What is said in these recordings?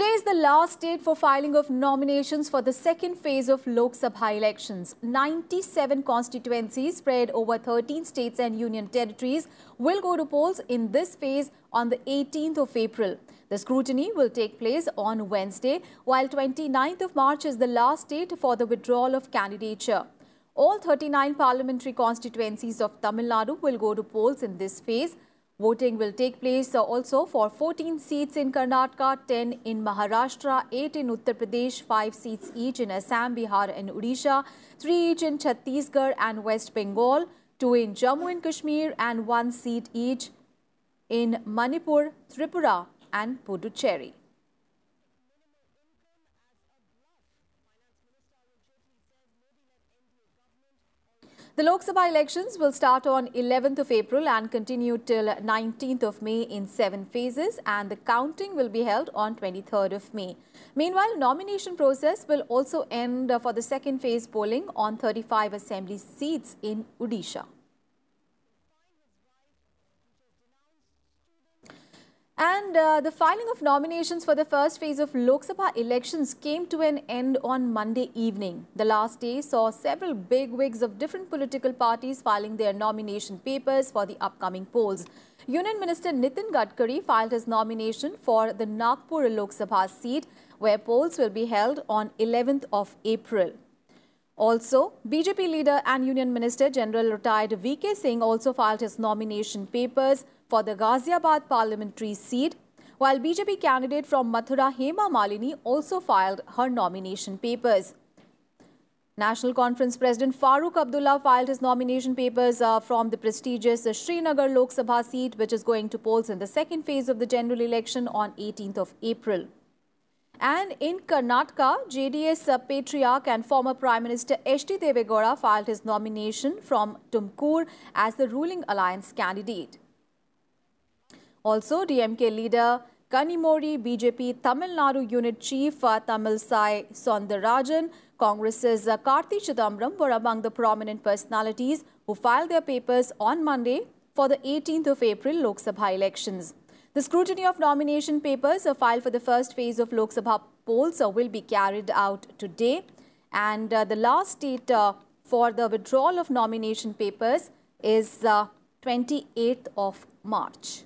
Today is the last date for filing of nominations for the second phase of Lok Sabha elections. 97 constituencies spread over 13 states and union territories will go to polls in this phase on the 18th of April. The scrutiny will take place on Wednesday, while 29th of March is the last date for the withdrawal of candidature. All 39 parliamentary constituencies of Tamil Nadu will go to polls in this phase. Voting will take place also for 14 seats in Karnataka, 10 in Maharashtra, 8 in Uttar Pradesh, 5 seats each in Assam, Bihar and Odisha, 3 each in Chhattisgarh and West Bengal, 2 in Jammu and Kashmir and 1 seat each in Manipur, Tripura and Puducherry. The Lok Sabha elections will start on 11th of April and continue till 19th of May in 7 phases, and the counting will be held on 23rd of May. Meanwhile, nomination process will also end for the second phase polling on 35 assembly seats in Odisha. And the filing of nominations for the first phase of Lok Sabha elections came to an end on Monday evening. The last day saw several bigwigs of different political parties filing their nomination papers for the upcoming polls. Union Minister Nitin Gadkari filed his nomination for the Nagpur Lok Sabha seat, where polls will be held on 11th of April. Also, BJP leader and Union Minister General retired VK Singh also filed his nomination papers for the Ghaziabad parliamentary seat, while BJP candidate from Mathura Hema Malini also filed her nomination papers. National Conference President Farooq Abdullah filed his nomination papers from the prestigious Srinagar Lok Sabha seat, which is going to polls in the second phase of the general election on 18th of April. And in Karnataka, JDS patriarch and former Prime Minister H.D. Deve Gowda filed his nomination from Tumkur as the ruling alliance candidate. Also, DMK leader Kanimori, BJP Tamil Nadu unit chief Tamilsai Soundarajan, Congress's Karthi Chidambaram were among the prominent personalities who filed their papers on Monday for the 18th of April Lok Sabha elections. The scrutiny of nomination papers filed for the first phase of Lok Sabha polls will be carried out today, and the last date for the withdrawal of nomination papers is 28th of March.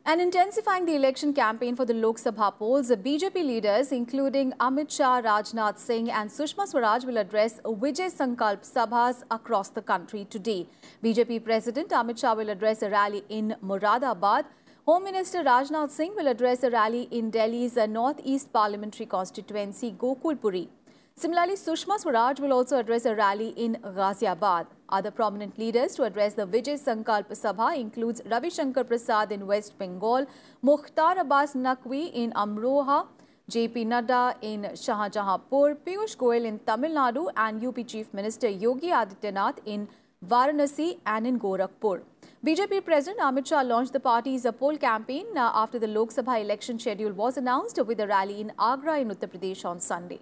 And intensifying the election campaign for the Lok Sabha polls, the BJP leaders including Amit Shah, Rajnath Singh and Sushma Swaraj will address Vijay Sankalp Sabhas across the country today. BJP President Amit Shah will address a rally in Moradabad. Home Minister Rajnath Singh will address a rally in Delhi's Northeast Parliamentary constituency, Gokulpuri. Similarly, Sushma Swaraj will also address a rally in Ghaziabad. Other prominent leaders to address the Vijay Sankalp Sabha includes Ravi Shankar Prasad in West Bengal, Mukhtar Abbas Naqvi in Amroha, JP Nadda in Shahjahanpur, Piyush Goyal in Tamil Nadu and UP Chief Minister Yogi Adityanath in Varanasi and in Gorakhpur. BJP President Amit Shah launched the party's poll campaign after the Lok Sabha election schedule was announced, with a rally in Agra in Uttar Pradesh on Sunday.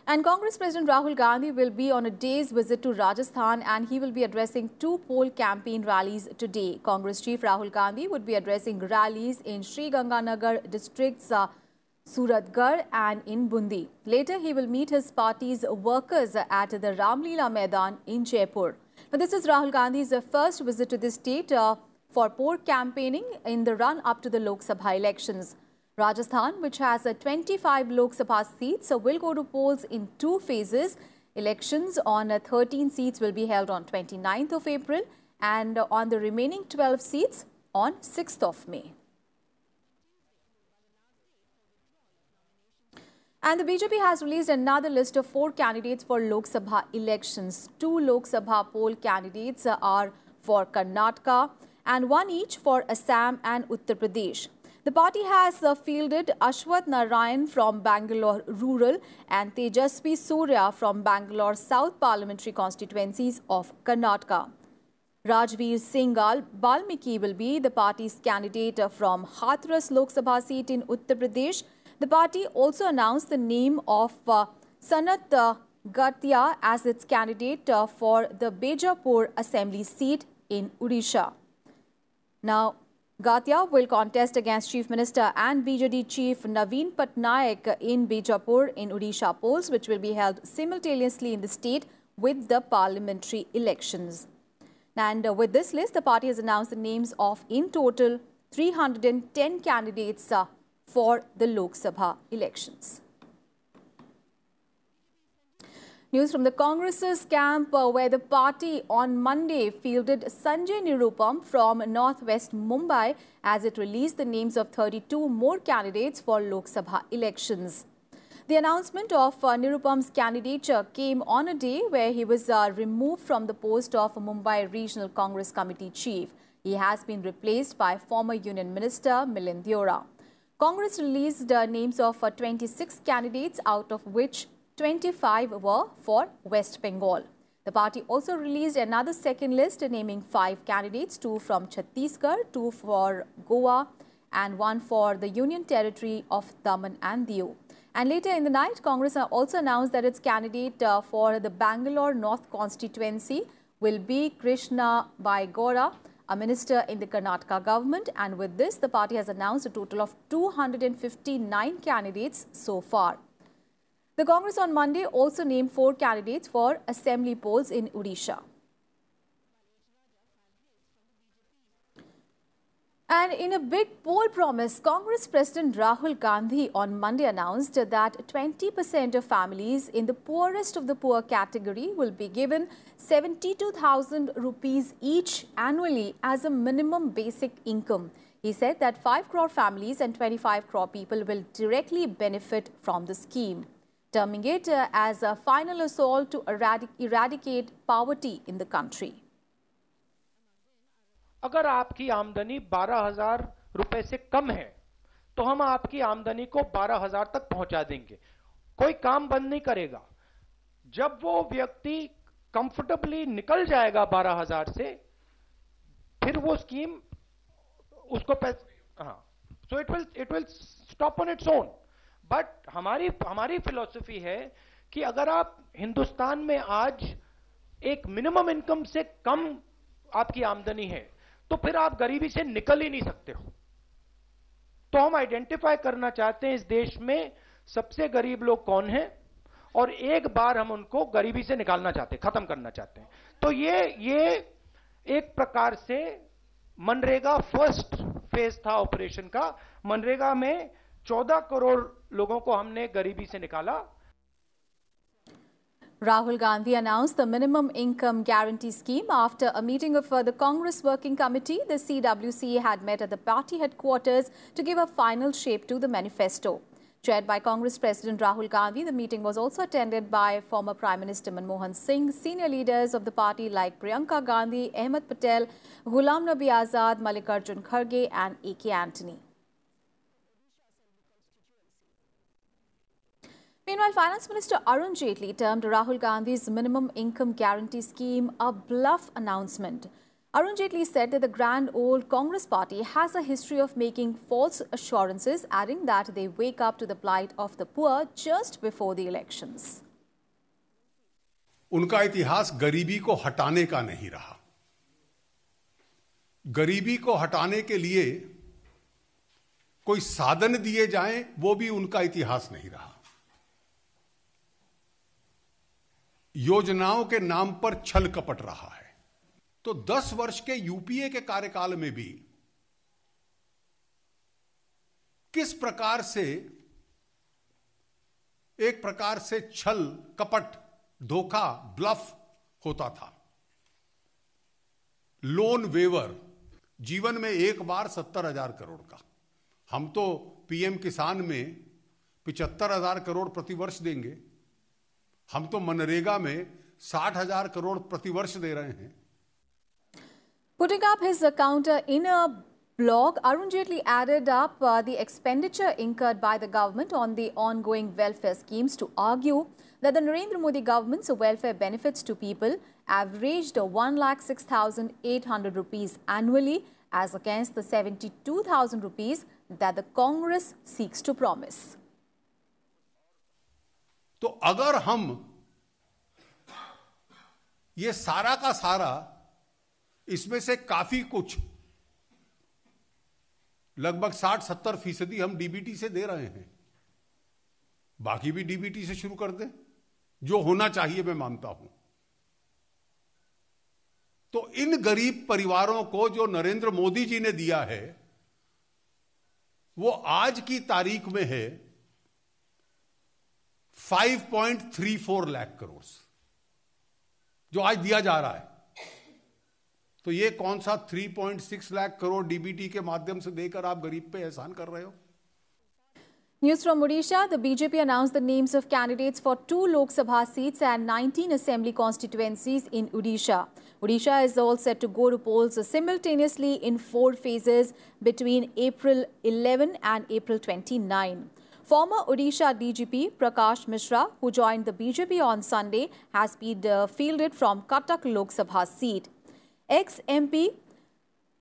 And Congress President Rahul Gandhi will be on a day's visit to Rajasthan, and he will be addressing 2 poll campaign rallies today. Congress Chief Rahul Gandhi would be addressing rallies in Sri Ganganagar districts, Suratgarh and in Bundi. Later, he will meet his party's workers at the Ramleela Maidan in Jaipur. Now, this is Rahul Gandhi's first visit to the state for poll campaigning in the run-up to the Lok Sabha elections. Rajasthan, which has 25 Lok Sabha seats, will go to polls in 2 phases. Elections on 13 seats will be held on 29th of April and on the remaining 12 seats on 6th of May. And the BJP has released another list of 4 candidates for Lok Sabha elections. 2 Lok Sabha poll candidates are for Karnataka and 1 each for Assam and Uttar Pradesh. The party has fielded Ashwath Narayan from Bangalore Rural and Tejasvi Surya from Bangalore South parliamentary constituencies of Karnataka. Rajveer Singh Balmiki will be the party's candidate from Hathras Lok Sabha seat in Uttar Pradesh. The party also announced the name of Sanat Gatia as its candidate for the Bejapur Assembly seat in Odisha. Now, Gatia will contest against Chief Minister and BJD Chief Naveen Patnaik in Bejapur in Odisha polls, which will be held simultaneously in the state with the parliamentary elections. And with this list, the party has announced the names of, in total, 310 candidates for the Lok Sabha elections. News from the Congress's camp, where the party on Monday fielded Sanjay Nirupam from northwest Mumbai as it released the names of 32 more candidates for Lok Sabha elections. The announcement of Nirupam's candidature came on a day where he was removed from the post of Mumbai Regional Congress Committee Chief. He has been replaced by former Union Minister Milind Deora. Congress released names of 26 candidates, out of which 25 were for West Bengal. The party also released another second list naming 5 candidates, 2 from Chhattisgarh, 2 for Goa and 1 for the Union Territory of Daman and Diu. And later in the night, Congress also announced that its candidate for the Bangalore North constituency will be Krishna Baigora, a minister in the Karnataka government. And with this, the party has announced a total of 259 candidates so far. The Congress on Monday also named 4 candidates for assembly polls in Odisha. And in a big poll promise, Congress President Rahul Gandhi on Monday announced that 20% of families in the poorest of the poor category will be given 72,000 rupees each annually as a minimum basic income. He said that 5 crore families and 25 crore people will directly benefit from the scheme, terming it as a final assault to eradicate poverty in the country. अगर आपकी आमदनी 12,000 रुपए से कम है तो हम आपकी आमदनी को 12,000 तक पहुंचा देंगे. कोई काम बंद नहीं करेगा. जब वो व्यक्ति कंफर्टेबली निकल जाएगा 12,000 से, फिर वो स्कीम उसको so it will stop on its own. But हमारी फिलॉसफी है कि अगर आप हिंदुस्तान में आज एक मिनिमम इनकम से कम आपकी आमदनी है तो फिर आप गरीबी से निकल ही नहीं सकते हो. तो हम आइडेंटिफाई करना चाहते हैं इस देश में सबसे गरीब लोग कौन हैं और एक बार हम उनको गरीबी से निकालना चाहते हैं, खत्म करना चाहते हैं. तो ये एक प्रकार से मनरेगा फर्स्ट फेज था ऑपरेशन का. मनरेगा में 14 करोड़ लोगों को हमने गरीबी से निकाला. Rahul Gandhi announced the minimum income guarantee scheme after a meeting of the Congress Working Committee. The CWC had met at the party headquarters to give a final shape to the manifesto. Chaired by Congress President Rahul Gandhi, the meeting was also attended by former Prime Minister Manmohan Singh, senior leaders of the party like Priyanka Gandhi, Ahmed Patel, Ghulam Nabi Azad, Mallikarjun Kharge and A.K. Antony. Meanwhile, Finance Minister Arun Jaitley termed Rahul Gandhi's minimum income guarantee scheme a bluff announcement. Arun Jaitley said that the grand old Congress party has a history of making false assurances, adding that they wake up to the plight of the poor just before the elections. उनका इतिहास गरीबी को हटाने का नहीं रहा. गरीबी को हटाने के लिए कोई साधन दिए जाएं, वो भी उनका इतिहास नहीं रहा. योजनाओं के नाम पर छल कपट रहा है. तो 10 वर्ष के यूपीए के कार्यकाल में भी किस प्रकार से एक प्रकार से छल कपट धोखा ब्लफ होता था. लोन वेवर जीवन में एक बार 70,000 करोड़ का. हम तो पीएम किसान में 75,000 करोड़ प्रतिवर्ष देंगे. हम तो मनरेगा में 60,000 करोड़ प्रतिवर्ष दे रहे हैं. Putting up his counter in a blog, Arun Jaitley added up the expenditure incurred by the government on the ongoing welfare schemes to argue that the Narendra Modi government's welfare benefits to people averaged 1,06,800 rupees annually as against the 72,000 rupees that the Congress seeks to promise. तो अगर हम ये सारा का सारा, इसमें से काफी कुछ, लगभग 60-70% हम डीबीटी से दे रहे हैं, बाकी भी डीबीटी से शुरू कर दें, जो होना चाहिए, मैं मानता हूं। तो इन गरीब परिवारों को जो नरेंद्र मोदी जी ने दिया है, वो आज की तारीख में है 5.34 लाख करोड़, जो आज दिया जा रहा है। तो ये कौन सा 3.6 लाख करोड़ डीबीटी के माध्यम से देकर आप गरीब पे एहसान कर रहे हो? News from Odisha. The BJP announced the names of candidates for 2 Lok Sabha seats and 19 assembly constituencies in Odisha. Odisha is all set to go to polls simultaneously in 4 phases between April 11 and April 29. Former Odisha DGP Prakash Mishra, who joined the BJP on Sunday, has been fielded from Cuttack Lok Sabha seat. Ex-MP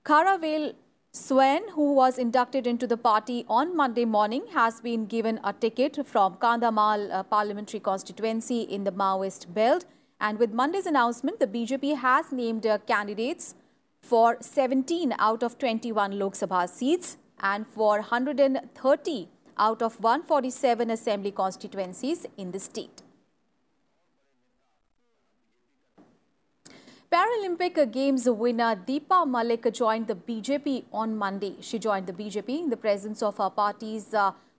Kharavel Swain, who was inducted into the party on Monday morning, has been given a ticket from Kandhamal parliamentary constituency in the Maoist belt. And with Monday's announcement, the BJP has named candidates for 17 out of 21 Lok Sabha seats and for 130 out of 147 assembly constituencies in the state. Paralympic Games winner Deepa Malik joined the BJP on Monday. She joined the BJP in the presence of her party's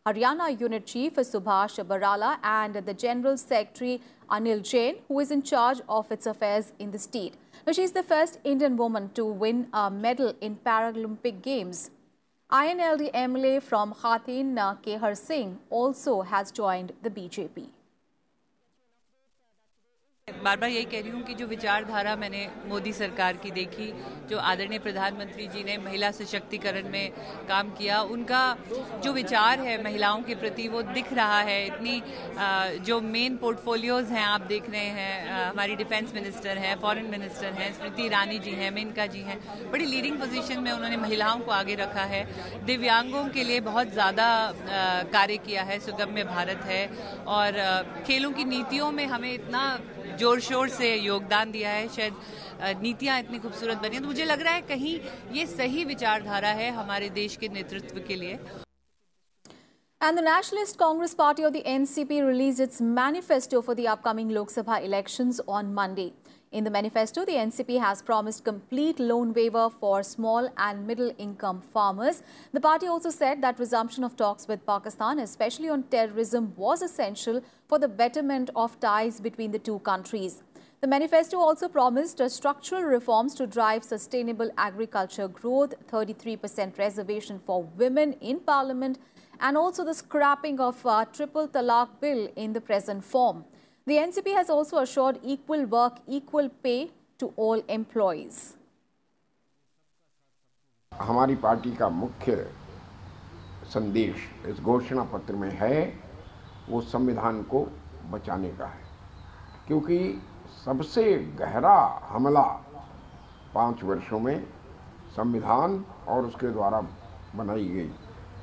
Haryana unit chief Subhash Barala and the General Secretary Anil Jain, who is in charge of its affairs in the state. Now, she is the first Indian woman to win a medal in Paralympic Games. INLD MLA from Hatin, Kehar Singh, also has joined the BJP. बार बार यही कह रही हूँ कि जो विचारधारा मैंने मोदी सरकार की देखी, जो आदरणीय प्रधानमंत्री जी ने महिला सशक्तिकरण में काम किया, उनका जो विचार है महिलाओं के प्रति वो दिख रहा है। इतनी जो मेन पोर्टफोलियोज हैं आप देख रहे हैं, हमारी डिफेंस मिनिस्टर हैं, फॉरेन मिनिस्टर हैं, स्मृति ईरानी जी हैं, मेनका जी हैं, बड़ी लीडिंग पोजीशन में उन्होंने महिलाओं को आगे रखा है। दिव्यांगों के लिए बहुत ज़्यादा कार्य किया है, सुगम्य भारत है, और खेलों की नीतियों में हमें इतना जोर शोर से योगदान दिया है। शायद नीतियां इतनी खूबसूरत बनी हैं, तो मुझे लग रहा है कहीं ये सही विचारधारा है हमारे देश के नेतृत्व के लिए। And the Nationalist Congress Party of the NCP released its manifesto for the upcoming Lok Sabha elections on Monday. In the manifesto, the NCP has promised complete loan waiver for small and middle-income farmers. The party also said that resumption of talks with Pakistan, especially on terrorism, was essential for the betterment of ties between the two countries. The manifesto also promised structural reforms to drive sustainable agriculture growth, 33% reservation for women in parliament, and also the scrapping of triple talaq bill in the present form. The NCP has also assured equal work, equal pay to all employees. हमारी party का मुख्य संदेश इस घोषणा पत्र में है, वो संविधान को बचाने का है, क्योंकि सबसे गहरा हमला 5 वर्षों में संविधान और उसके द्वारा बनाई गई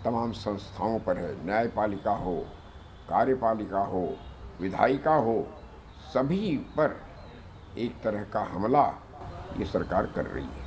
तमाम संस्थाओं पर है। न्यायपालिका हो, कार्यपालिका हो, विधायिका हो, सभी पर एक तरह का हमला ये सरकार कर रही है।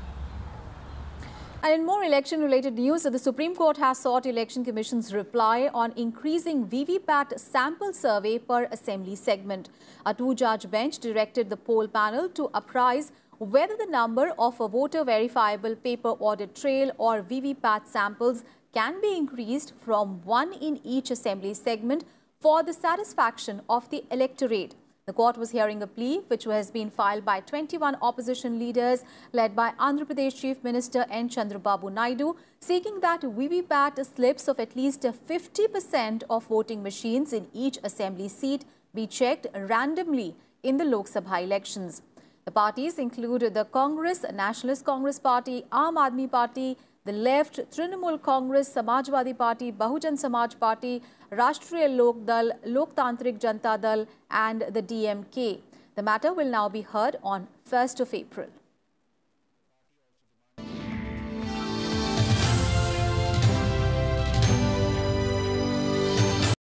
And in more election-related news, the Supreme Court has sought Election Commission's reply on increasing VVPAT sample survey per assembly segment. A 2-judge bench directed the poll panel to apprise whether the number of a voter-verifiable paper audit trail or VVPAT samples can be increased from 1 in each assembly segment for the satisfaction of the electorate. The court was hearing a plea which has been filed by 21 opposition leaders led by Andhra Pradesh Chief Minister N. Chandrababu Naidu, seeking that VVPAT slips of at least 50% of voting machines in each assembly seat be checked randomly in the Lok Sabha elections. The parties include the Congress, Nationalist Congress Party, Aam Aadmi Party, the Left, Trinamool Congress, Samajwadi Party, Bahujan Samaj Party, Rashtriya Lok Dal, Loktantrik Janata Dal and the DMK. The matter will now be heard on 1st of April.